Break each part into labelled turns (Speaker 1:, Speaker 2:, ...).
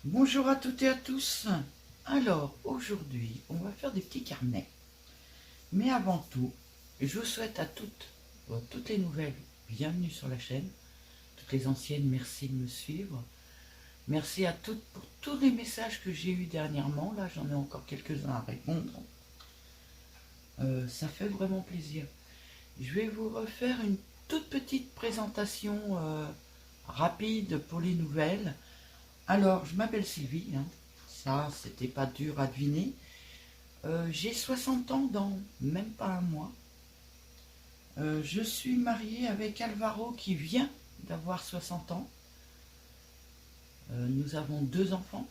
Speaker 1: Bonjour à toutes et à tous. Alors, aujourd'hui, on va faire des petits carnets. Mais avant tout, je vous souhaite à toutes les nouvelles, bienvenue sur la chaîne. Toutes les anciennes, merci de me suivre. Merci à toutes pour tous les messages que j'ai eus dernièrement. Là, j'en ai encore quelques-uns à répondre. Ça fait vraiment plaisir. Je vais vous refaire une toute petite présentation rapide pour les nouvelles. Alors, je m'appelle Sylvie, hein. Ça, c'était pas dur à deviner. J'ai 60 ans dans même pas un mois. Je suis mariée avec Alvaro qui vient d'avoir 60 ans. Nous avons 2 enfants,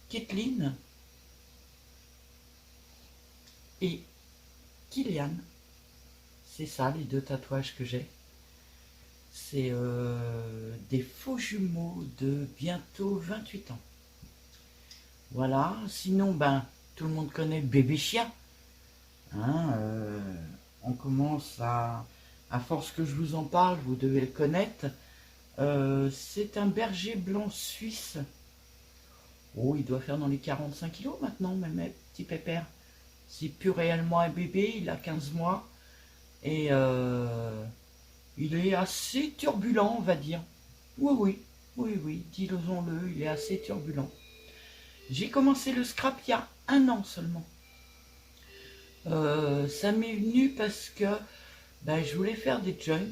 Speaker 1: Kathleen et Kylian. C'est ça les 2 tatouages que j'ai. C'est des faux jumeaux de bientôt 28 ans. Voilà, sinon, tout le monde connaît bébé chien. Hein, on commence à force que je vous en parle, vous devez le connaître. C'est un berger blanc suisse. Oh, il doit faire dans les 45 kilos maintenant, même petit pépère. C'est plus réellement un bébé, il a 15 mois. Et il est assez turbulent, on va dire. Oui, disons-le, il est assez turbulent. J'ai commencé le scrap il y a 1 an seulement. Ça m'est venu parce que je voulais faire des junk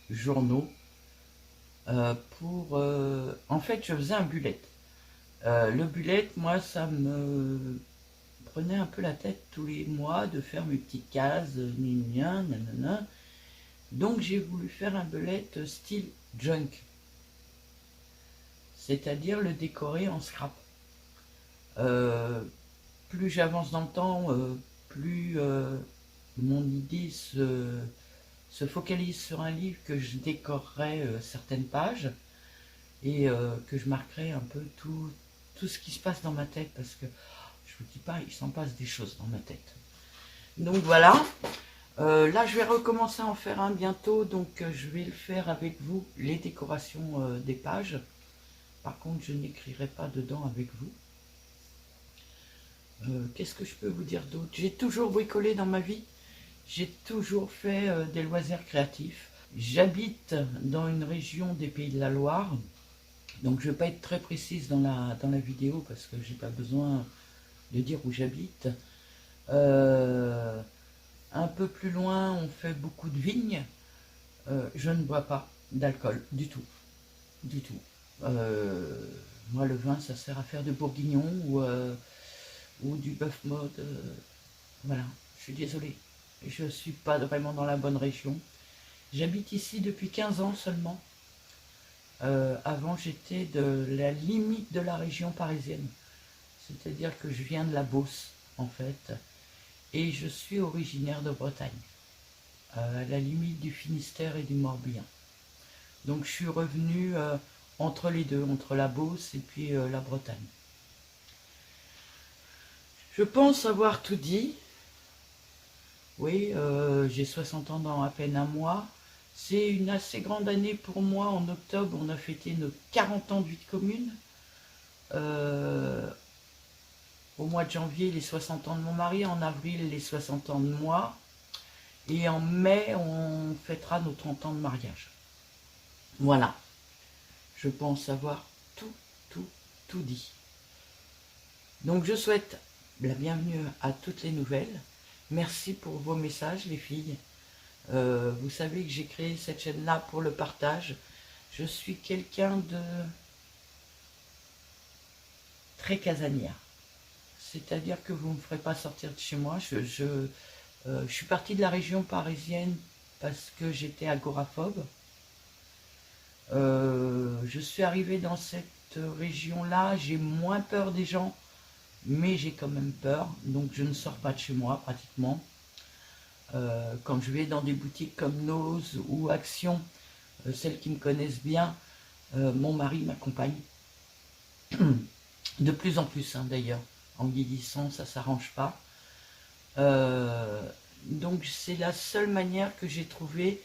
Speaker 1: journaux en fait, je faisais un bullet. Le bullet, moi, ça me prenait un peu la tête tous les mois de faire mes petites cases, nanana. Donc, j'ai voulu faire un bullet style junk, c'est-à-dire le décorer en scrap. Plus j'avance dans le temps, plus mon idée se focalise sur un livre que je décorerai certaines pages et que je marquerai un peu tout ce qui se passe dans ma tête, parce que je vous dis pas, il s'en passe des choses dans ma tête. Donc voilà, là je vais recommencer à en faire un bientôt, donc je vais le faire avec vous, les décorations des pages. Par contre, je n'écrirai pas dedans avec vous. Qu'est-ce que je peux vous dire d'autre? J'ai toujours bricolé dans ma vie. J'ai toujours fait des loisirs créatifs. J'habite dans une région des Pays de la Loire. Donc je ne vais pas être très précise dans la vidéo parce que j'ai pas besoin de dire où j'habite. Un peu plus loin, on fait beaucoup de vignes. Je ne bois pas d'alcool du tout. Du tout. Moi, le vin, ça sert à faire de bourguignon ou du bœuf mode. Voilà, je suis désolée. Je ne suis pas vraiment dans la bonne région. J'habite ici depuis 15 ans seulement. Avant, j'étais de la limite de la région parisienne. C'est-à-dire que je viens de la Beauce, en fait. Et je suis originaire de Bretagne. À la limite du Finistère et du Morbihan. Donc je suis revenu entre les deux, entre la Beauce et puis la Bretagne. Je pense avoir tout dit. Oui, j'ai 60 ans dans à peine un mois. C'est une assez grande année pour moi. En octobre, on a fêté nos 40 ans de vie de commune. Au mois de janvier, les 60 ans de mon mari. En avril, les 60 ans de moi. Et en mai, on fêtera nos 30 ans de mariage. Voilà. Je pense avoir tout dit. Donc je souhaite la bienvenue à toutes les nouvelles. Merci pour vos messages, les filles. Vous savez que j'ai créé cette chaîne-là pour le partage. Je suis quelqu'un de très casanière. C'est-à-dire que vous ne me ferez pas sortir de chez moi. Je suis partie de la région parisienne parce que j'étais agoraphobe. Je suis arrivée dans cette région-là. J'ai moins peur des gens, mais j'ai quand même peur. Donc je ne sors pas de chez moi pratiquement. Quand je vais dans des boutiques comme Nose ou Action, celles qui me connaissent bien, mon mari m'accompagne. De plus en plus, hein, d'ailleurs. En vieillissant, ça ne s'arrange pas. Donc c'est la seule manière que j'ai trouvée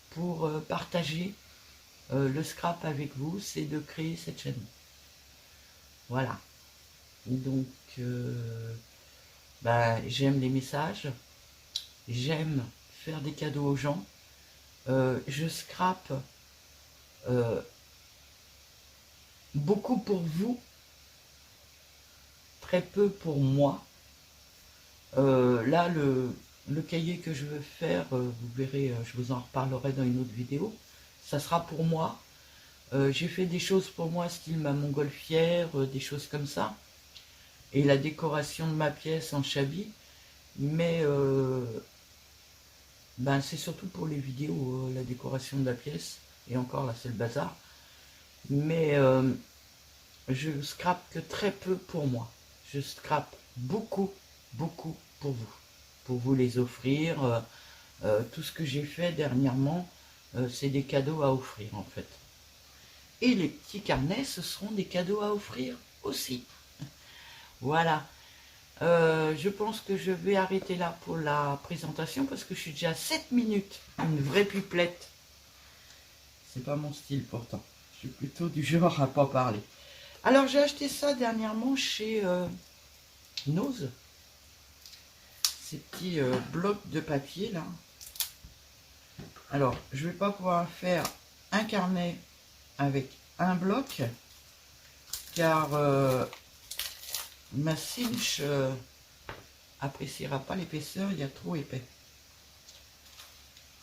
Speaker 1: pour partager le scrap avec vous, c'est de créer cette chaîne. Voilà. Donc, j'aime les messages, j'aime faire des cadeaux aux gens, je scrape beaucoup pour vous, très peu pour moi. Là, le cahier que je veux faire, vous verrez, je vous en reparlerai dans une autre vidéo, ça sera pour moi. J'ai fait des choses pour moi, style ma montgolfière, des choses comme ça, et la décoration de ma pièce en chablis, mais c'est surtout pour les vidéos, la décoration de la pièce, et encore là c'est le bazar, mais je scrape que très peu pour moi, je scrape beaucoup pour vous les offrir. Tout ce que j'ai fait dernièrement, c'est des cadeaux à offrir en fait. Et les petits carnets, ce seront des cadeaux à offrir aussi. Voilà. Je pense que je vais arrêter là pour la présentation parce que je suis déjà à 7 minutes. Une vraie pipelette. C'est pas mon style pourtant. Je suis plutôt du genre à pas parler. Alors j'ai acheté ça dernièrement chez Nose. Ces petits blocs de papier là. Alors je vais pas pouvoir faire un carnet avec un bloc car ma cinch appréciera pas l'épaisseur, il y a trop épais.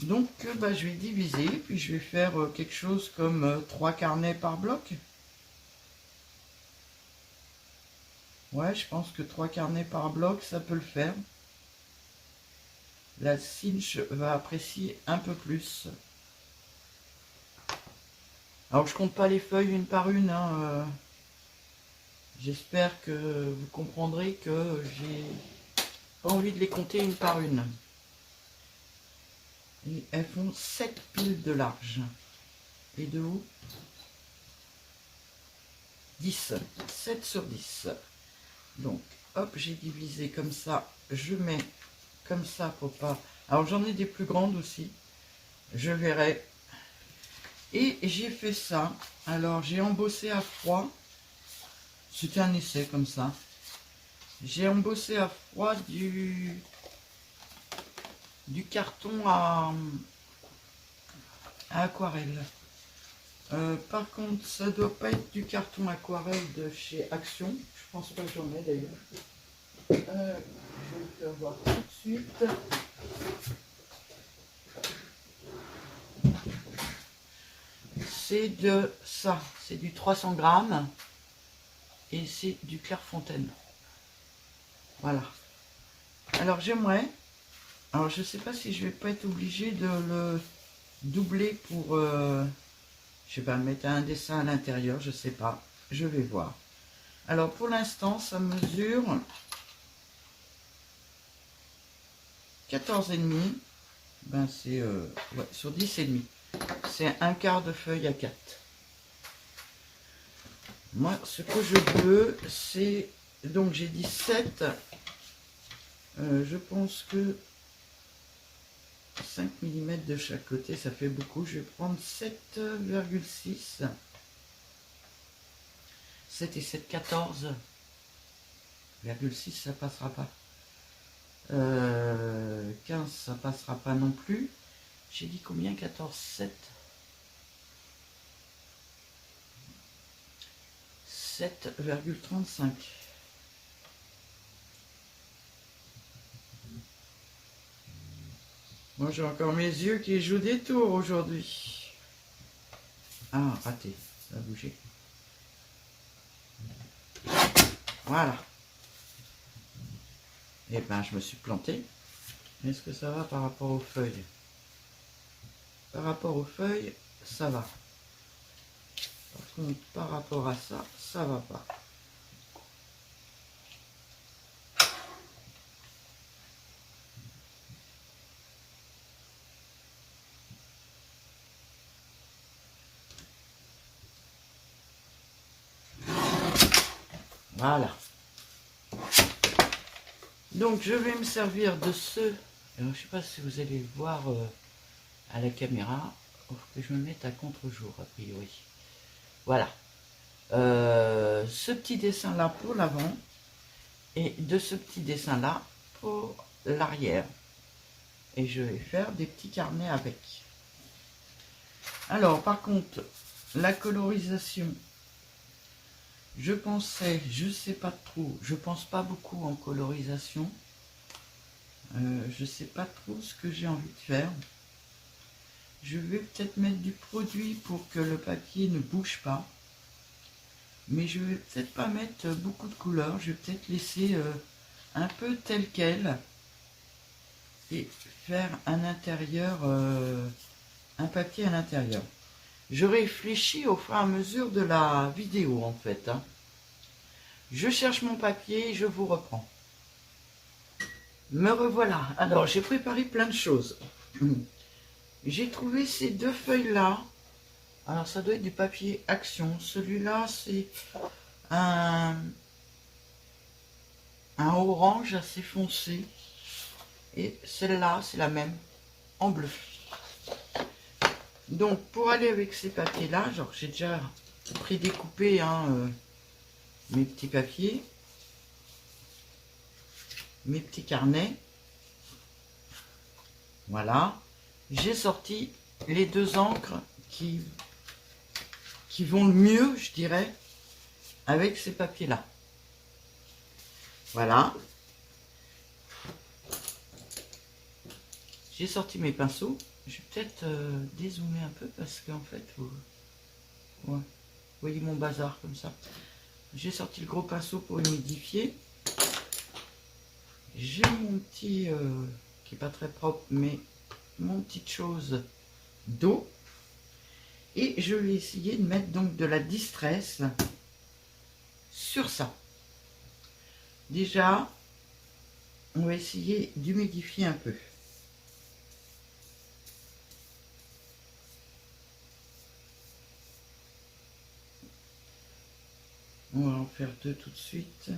Speaker 1: Donc je vais diviser, puis je vais faire quelque chose comme 3 carnets par bloc. Ouais, je pense que 3 carnets par bloc, ça peut le faire. La cinch va apprécier un peu plus. Alors je compte pas les feuilles une par une, hein, j'espère que vous comprendrez que j'ai pas envie de les compter une par une. Et elles font 7 piles de large. Et de haut 10. 7 sur 10. Donc, hop, j'ai divisé comme ça. Je mets comme ça pour pas... Alors, j'en ai des plus grandes aussi. Je verrai. Et j'ai fait ça. Alors, j'ai embossé à froid. C'était un essai comme ça. J'ai embossé à froid du carton à aquarelle. Par contre, ça doit pas être du carton aquarelle de chez Action. Je pense pas que j'en ai d'ailleurs. Je vais le faire voir tout de suite. C'est de ça, c'est du 300 grammes et c'est du Clairefontaine. Voilà. Alors j'aimerais, alors je sais pas si je vais pas être obligée de le doubler pour, je sais pas, mettre un dessin à l'intérieur, je sais pas, je vais voir. Alors pour l'instant, ça mesure 14,5, c'est ouais, sur 10,5. C'est un quart de feuille à 4. Moi, ce que je veux, c'est... Donc, j'ai dit 7. Je pense que 5 mm de chaque côté, ça fait beaucoup. Je vais prendre 7,6. 7 et 7, 14,6, ça passera pas. 15, ça passera pas non plus. J'ai dit combien? 14, 7. 7,35. Moi j'ai encore mes yeux qui jouent des tours aujourd'hui. Ah, raté, ça a bougé. Voilà. Et ben je me suis planté. Est-ce que ça va par rapport aux feuilles? Par rapport aux feuilles, ça va. Par contre, par rapport à ça, ça va pas. Voilà. Donc je vais me servir de ce... Alors, je ne sais pas si vous allez le voir à la caméra. faut que je me mette à contre-jour, a priori. Voilà. Ce petit dessin-là pour l'avant et de ce petit dessin-là pour l'arrière. Et je vais faire des petits carnets avec. Alors, par contre, la colorisation, je pensais, je sais pas trop, je pense pas beaucoup en colorisation. Je sais pas trop ce que j'ai envie de faire. Je vais peut-être mettre du produit pour que le papier ne bouge pas. Mais je vais peut-être pas mettre beaucoup de couleurs. Je vais peut-être laisser un peu tel quel. Et faire un intérieur, un papier à l'intérieur. Je réfléchis au fur et à mesure de la vidéo en fait. Hein. Je cherche mon papier et je vous reprends. Me revoilà. Alors j'ai préparé plein de choses. J'ai trouvé ces deux feuilles-là. Alors ça doit être du papier Action. Celui-là c'est un orange assez foncé. Et celle-là c'est la même en bleu. Donc pour aller avec ces papiers-là, genre j'ai déjà prédécoupé hein, mes petits papiers, mes petits carnets. Voilà. J'ai sorti les deux encres qui vont le mieux, je dirais, avec ces papiers-là. Voilà. J'ai sorti mes pinceaux. Je vais peut-être dézoomer un peu parce qu'en fait, ouais, vous voyez mon bazar comme ça. J'ai sorti le gros pinceau pour humidifier. J'ai mon petit, qui est pas très propre, mais mon petite chose d'eau. Et je vais essayer de mettre donc de la distress sur ça. Déjà, on va essayer d'humidifier un peu. On va en faire deux tout de suite.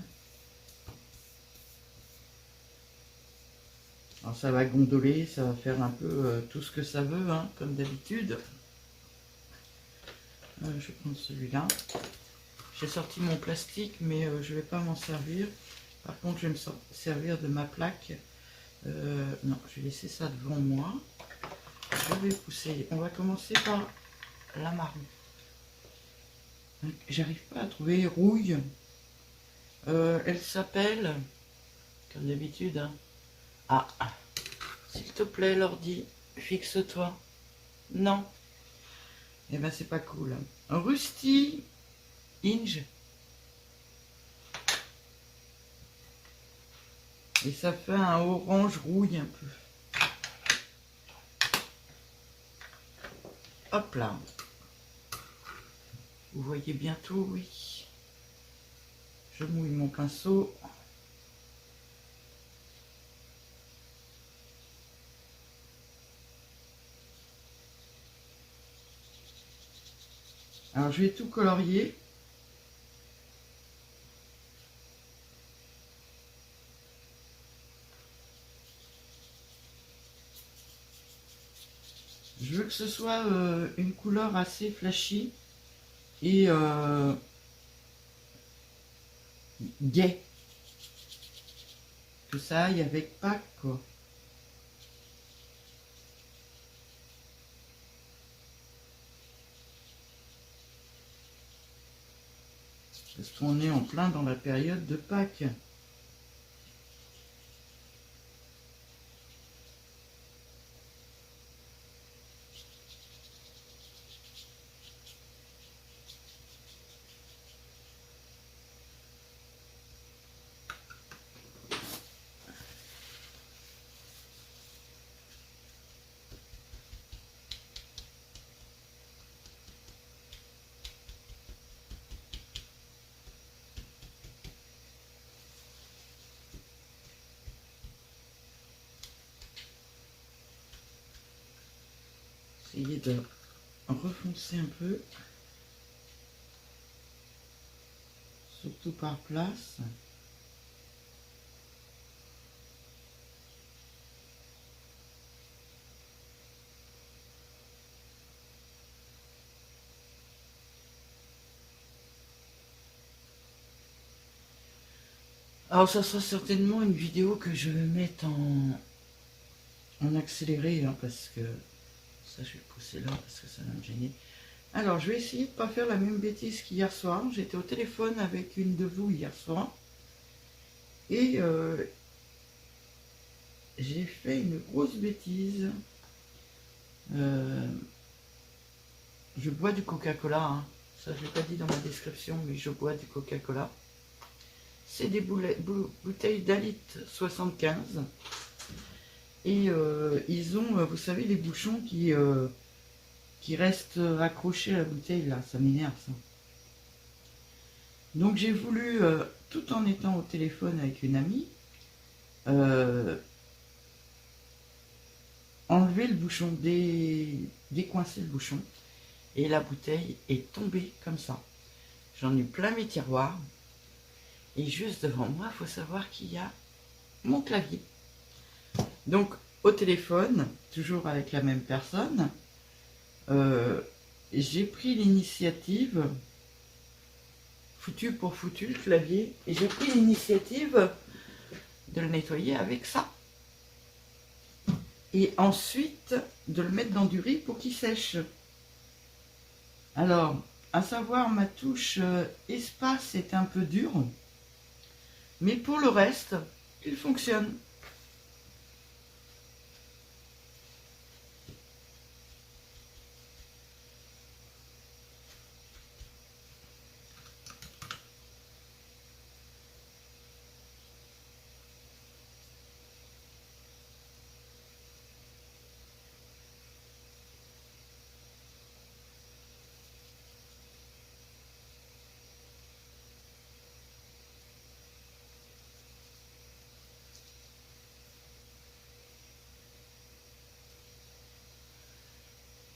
Speaker 1: Alors ça va gondoler, ça va faire un peu tout ce que ça veut, hein, comme d'habitude. Je vais prendre celui-là. J'ai sorti mon plastique, mais je ne vais pas m'en servir. Par contre, je vais me servir de ma plaque. Non, je vais laisser ça devant moi. Je vais pousser. On va commencer par la marron. J'arrive pas à trouver rouille. Elle s'appelle, comme d'habitude, hein. Ah, s'il te plaît, l'ordi, fixe-toi. Non. Eh ben, c'est pas cool. Rusty Inge. Et ça fait un orange rouille un peu. Hop là. Vous voyez bientôt, oui. Je mouille mon pinceau. Alors je vais tout colorier. Je veux que ce soit une couleur assez flashy et gai. Que ça aille avec Pâques, quoi. Parce qu'on est en plein dans la période de Pâques. Essayez de refoncer un peu. Surtout par place. Alors ça sera certainement une vidéo que je vais mettre en accéléré, hein, parce que ça je vais le pousser là parce que ça va me gêner. Alors je vais essayer de ne pas faire la même bêtise qu'hier soir. J'étais au téléphone avec une de vous hier soir et j'ai fait une grosse bêtise. Je bois du Coca-Cola, hein. Ça je l'ai pas dit dans ma description, mais je bois du Coca-Cola. C'est des bouteilles d'Alitre 75. Et ils ont, vous savez, les bouchons qui restent accrochés à la bouteille, là. Ça m'énerve, ça. Donc j'ai voulu, tout en étant au téléphone avec une amie, enlever le bouchon, décoincer le bouchon. Et la bouteille est tombée comme ça. J'en ai plein mes tiroirs. Et juste devant moi, il faut savoir qu'il y a mon clavier. Donc, au téléphone, toujours avec la même personne, j'ai pris l'initiative, foutu pour foutu le clavier, et j'ai pris l'initiative de le nettoyer avec ça. Et ensuite, de le mettre dans du riz pour qu'il sèche. Alors, à savoir, ma touche espace est un peu dure, mais pour le reste, il fonctionne.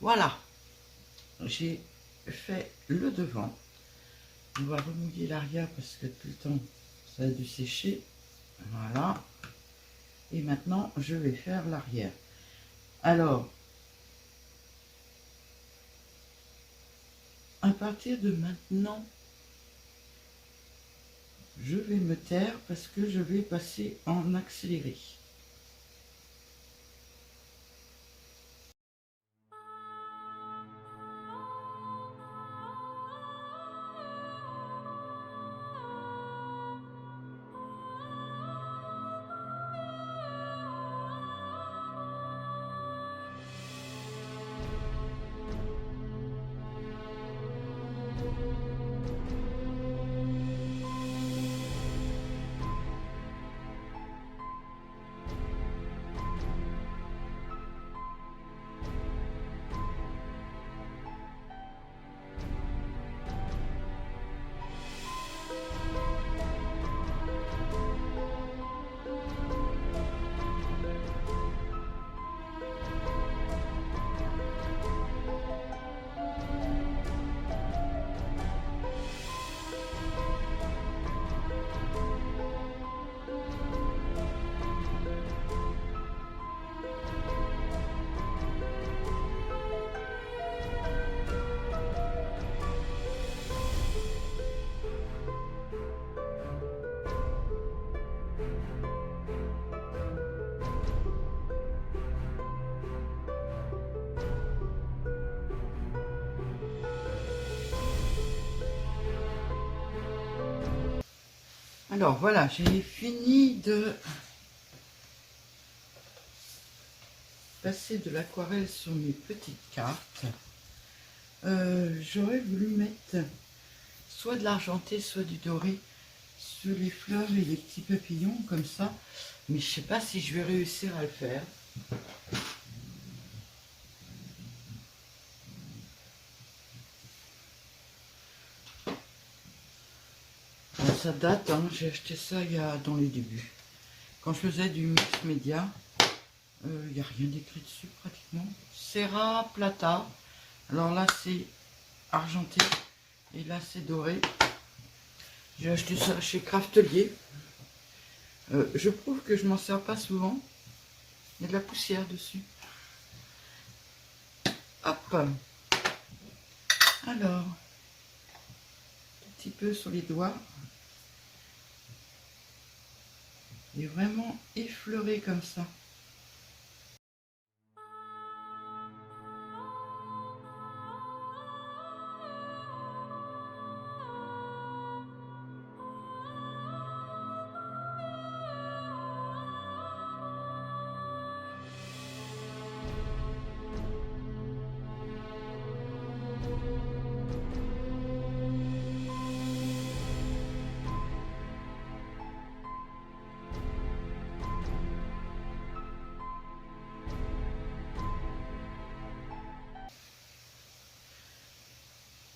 Speaker 1: Voilà, j'ai fait le devant. On va remouiller l'arrière parce que tout le temps ça a dû sécher. Voilà. Et maintenant je vais faire l'arrière. Alors, à partir de maintenant, je vais me taire parce que je vais passer en accéléré. Alors voilà, j'ai fini de passer de l'aquarelle sur mes petites cartes. J'aurais voulu mettre soit de l'argenté, soit du doré sur les fleurs et les petits papillons comme ça. Mais je sais pas si je vais réussir à le faire. Ça date, hein, j'ai acheté ça dans les débuts. Quand je faisais du mix média, il n'y a rien d'écrit dessus pratiquement. Serra Plata. Alors là c'est argenté et là c'est doré. J'ai acheté ça chez Craftelier. Je trouve que je m'en sers pas souvent. Il y a de la poussière dessus. Hop. Alors, un petit peu sur les doigts. est vraiment effleuré comme ça.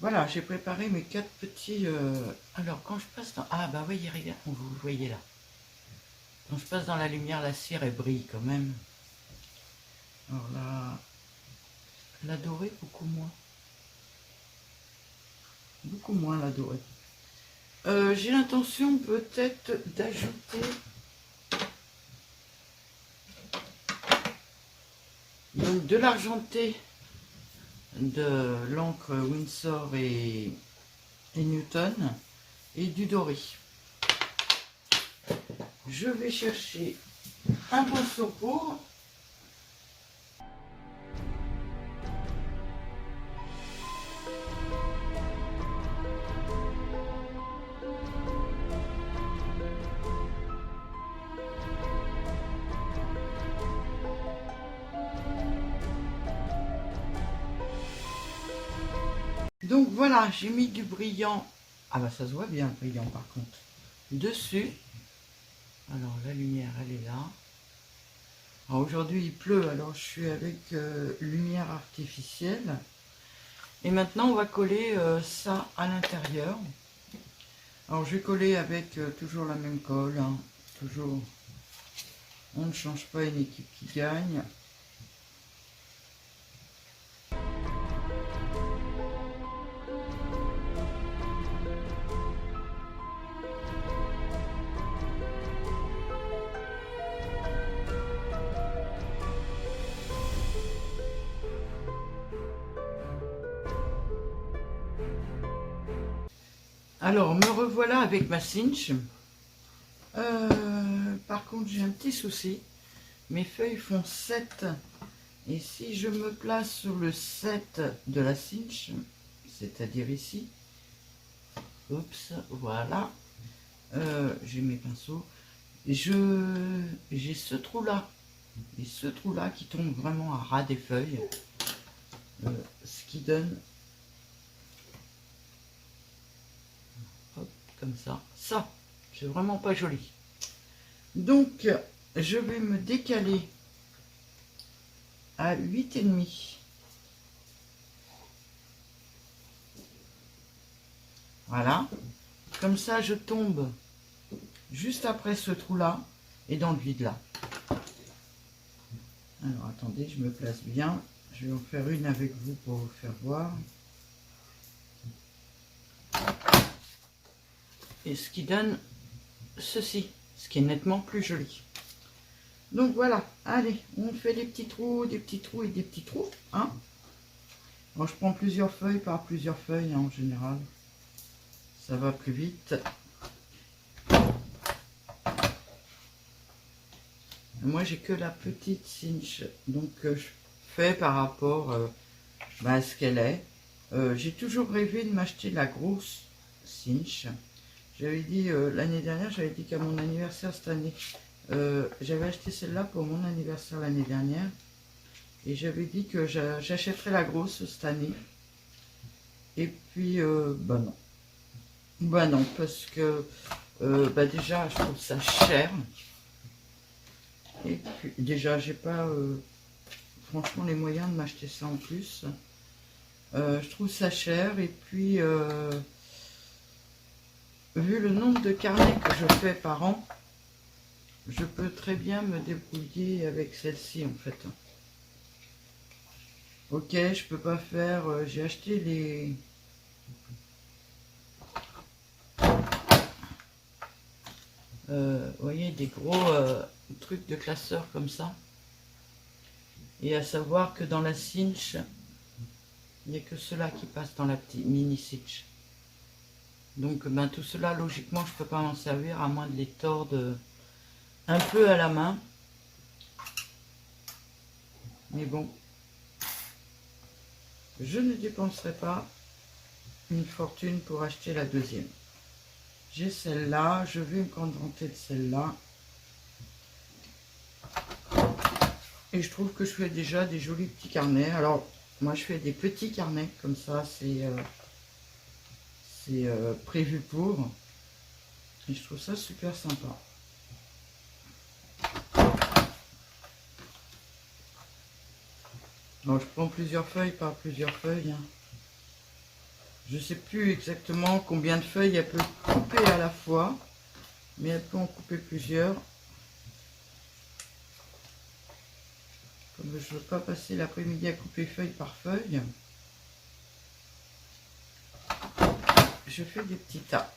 Speaker 1: Voilà, j'ai préparé mes 4 petits... Alors, quand je passe dans... Ah, bah oui, regarde, vous voyez là. Quand je passe dans la lumière, la cire, elle brille quand même. Alors là, la dorée, beaucoup moins. Beaucoup moins la dorée. J'ai l'intention peut-être d'ajouter donc de l'argenté de l'encre Winsor et Newton et du doré. Je vais chercher un pinceau pour. Donc voilà, j'ai mis du brillant. Ah bah ça se voit bien le brillant par contre. Dessus. Alors la lumière elle est là. Alors aujourd'hui il pleut, alors je suis avec lumière artificielle. Et maintenant on va coller ça à l'intérieur. Alors je vais coller avec toujours la même colle. Hein. Toujours. On ne change pas une équipe qui gagne. Alors, me revoilà avec ma cinch. Par contre, j'ai un petit souci. Mes feuilles font 7. Et si je me place sur le 7 de la cinch, c'est-à-dire ici, oups, voilà, j'ai mes pinceaux, j'ai ce trou-là, et ce trou-là qui tombe vraiment à ras des feuilles, ce qui donne... Hop, comme ça. Ça, c'est vraiment pas joli. Donc, je vais me décaler à 8,5. Voilà. Comme ça, je tombe juste après ce trou-là et dans le vide là. Alors, attendez, je me place bien. Je vais en faire une avec vous pour vous faire voir. Et ce qui donne ceci, ce qui est nettement plus joli. Donc voilà, allez, on fait des petits trous et des petits trous. Hein. Bon, je prends plusieurs feuilles par plusieurs feuilles hein, en général. Ça va plus vite. Moi, j'ai que la petite cinch, donc je fais par rapport à ce qu'elle est. J'ai toujours rêvé de m'acheter la grosse cinch. J'avais dit l'année dernière, j'avais dit qu'à mon anniversaire cette année, j'avais acheté celle-là pour mon anniversaire l'année dernière. Et j'avais dit que j'achèterais la grosse cette année. Et puis, bah non. Bah non, parce que déjà, je trouve ça cher. Et puis, déjà, j'ai pas franchement les moyens de m'acheter ça en plus. Je trouve ça cher. Et puis, vu le nombre de carnets que je fais par an, je peux très bien me débrouiller avec celle-ci en fait. Ok, je peux pas faire... j'ai acheté les... vous voyez, des gros trucs de classeur comme ça. Et à savoir que dans la cinch, il n'y a que cela qui passe dans la petite mini cinch. Donc ben, tout cela, logiquement, je peux pas m'en servir à moins de les tordre un peu à la main. Mais bon, je ne dépenserai pas une fortune pour acheter la deuxième. J'ai celle-là, je vais me contenter de celle-là. Et je trouve que je fais déjà des jolis petits carnets. Alors, moi je fais des petits carnets, comme ça c'est prévu pour. Et je trouve ça super sympa. Alors, je prends plusieurs feuilles par plusieurs feuilles. Je ne sais plus exactement combien de feuilles elle peut couper à la fois, mais elle peut en couper plusieurs. Comme je ne veux pas passer l'après-midi à couper feuille par feuille, je fais des petits tas.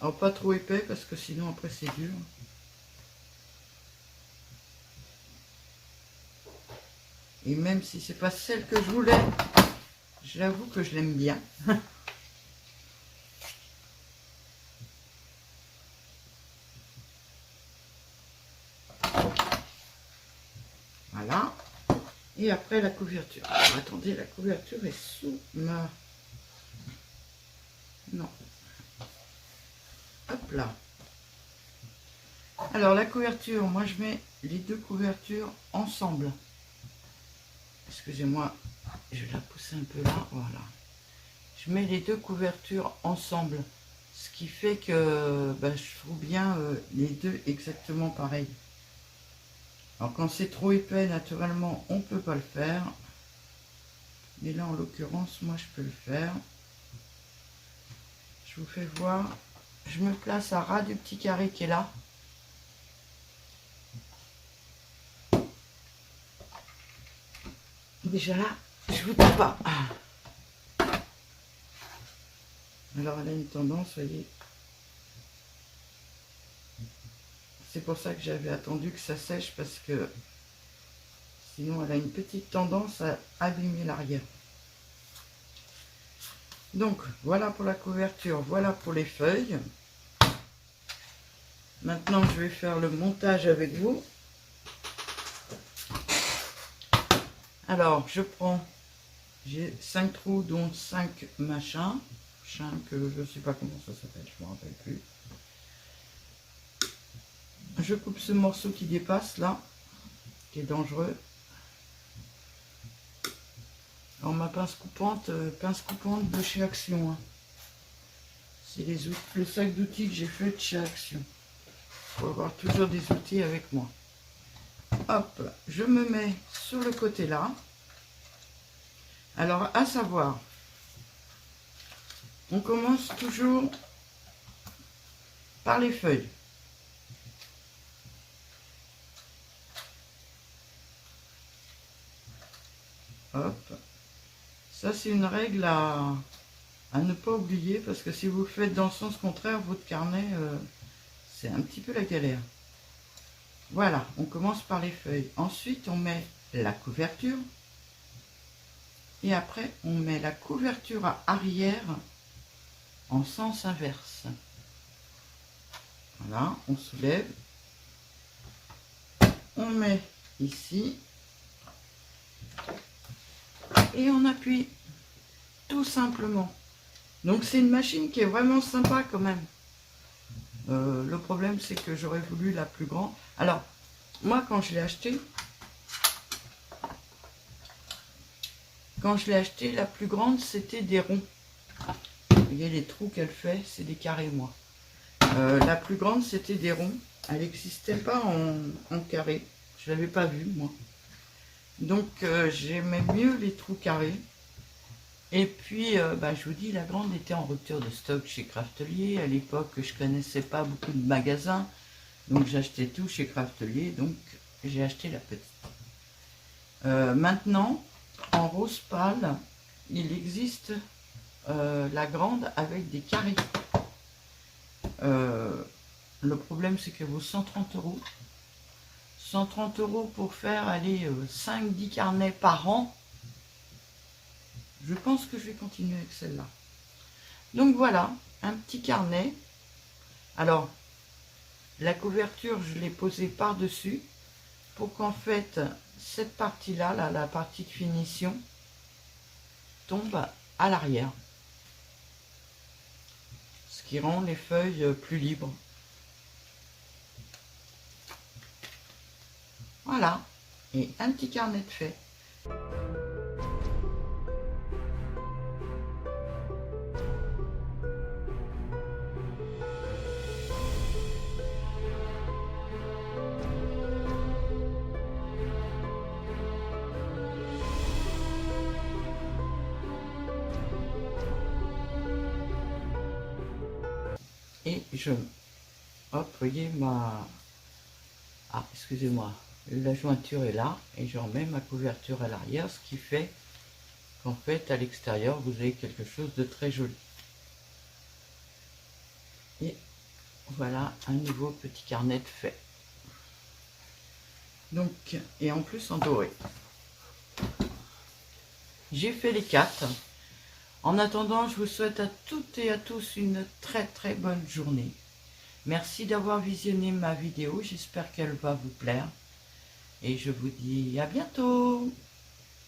Speaker 1: Alors pas trop épais parce que sinon après c'est dur. Et même si c'est pas celle que je voulais, j'avoue que je l'aime bien. Voilà. Et après la couverture. Alors, attendez, la couverture est sous ma... Non. Hop là. Alors la couverture, moi je mets les deux couvertures ensemble. Excusez-moi, je vais la pousser un peu là, voilà. Je mets les deux couvertures ensemble, ce qui fait que je trouve bien les deux exactement pareils. Alors quand c'est trop épais, naturellement, on ne peut pas le faire. Mais là, en l'occurrence, moi, je peux le faire. Je vous fais voir. Je me place à ras du petit carré qui est là. Déjà là, je vous dis pas. Alors, elle a une tendance, vous voyez. C'est pour ça que j'avais attendu que ça sèche, parce que sinon, elle a une petite tendance à abîmer l'arrière. Donc, voilà pour la couverture, voilà pour les feuilles. Maintenant, je vais faire le montage avec vous. Alors, je prends, j'ai 5 trous, dont 5 machins. Que je ne sais pas comment ça s'appelle, je ne me rappelle plus. Je coupe ce morceau qui dépasse là, qui est dangereux. Alors ma pince coupante de chez Action. Hein. C'est le sac d'outils que j'ai fait de chez Action. Il faut avoir toujours des outils avec moi. Hop, je me mets sur le côté là. Alors à savoir, on commence toujours par les feuilles. Hop. Ça, c'est une règle à ne pas oublier, parce que si vous le faites dans le sens contraire, votre carnet, c'est un petit peu la galère. Voilà, on commence par les feuilles. Ensuite, on met la couverture. Et après, on met la couverture à arrière en sens inverse. Voilà, on soulève. On met ici. Et on appuie. Tout simplement. Donc c'est une machine qui est vraiment sympa quand même. Le problème c'est que j'aurais voulu la plus grande. Alors, moi quand je l'ai acheté, la plus grande c'était des ronds. Vous voyez les trous qu'elle fait, c'est des carrés moi. La plus grande c'était des ronds. Elle n'existait pas en carré. Je ne l'avais pas vue moi. Donc j'aimais mieux les trous carrés. Et puis, je vous dis, la grande était en rupture de stock chez Craftelier. À l'époque, je connaissais pas beaucoup de magasins. Donc, j'achetais tout chez Craftelier. Donc, j'ai acheté la petite. Maintenant, en rose pâle, il existe la grande avec des carrés. Le problème, c'est que vaut 130 €. 130 € pour faire, aller 5-10 carnets par an. Je pense que je vais continuer avec celle-là. Donc voilà, un petit carnet. Alors, la couverture, je l'ai posée par-dessus pour qu'en fait, cette partie-là, là, la partie de finition, tombe à l'arrière. Ce qui rend les feuilles plus libres. Voilà. Et un petit carnet de fées. Et je... Hop, voyez ma... Ah, excusez-moi. La jointure est là. Et je remets ma couverture à l'arrière. Ce qui fait qu'en fait, à l'extérieur, vous avez quelque chose de très joli. Et voilà un nouveau petit carnet de fées. Donc, et en plus en doré. J'ai fait les 4. En attendant, je vous souhaite à toutes et à tous une très bonne journée. Merci d'avoir visionné ma vidéo, j'espère qu'elle va vous plaire. Et je vous dis à bientôt.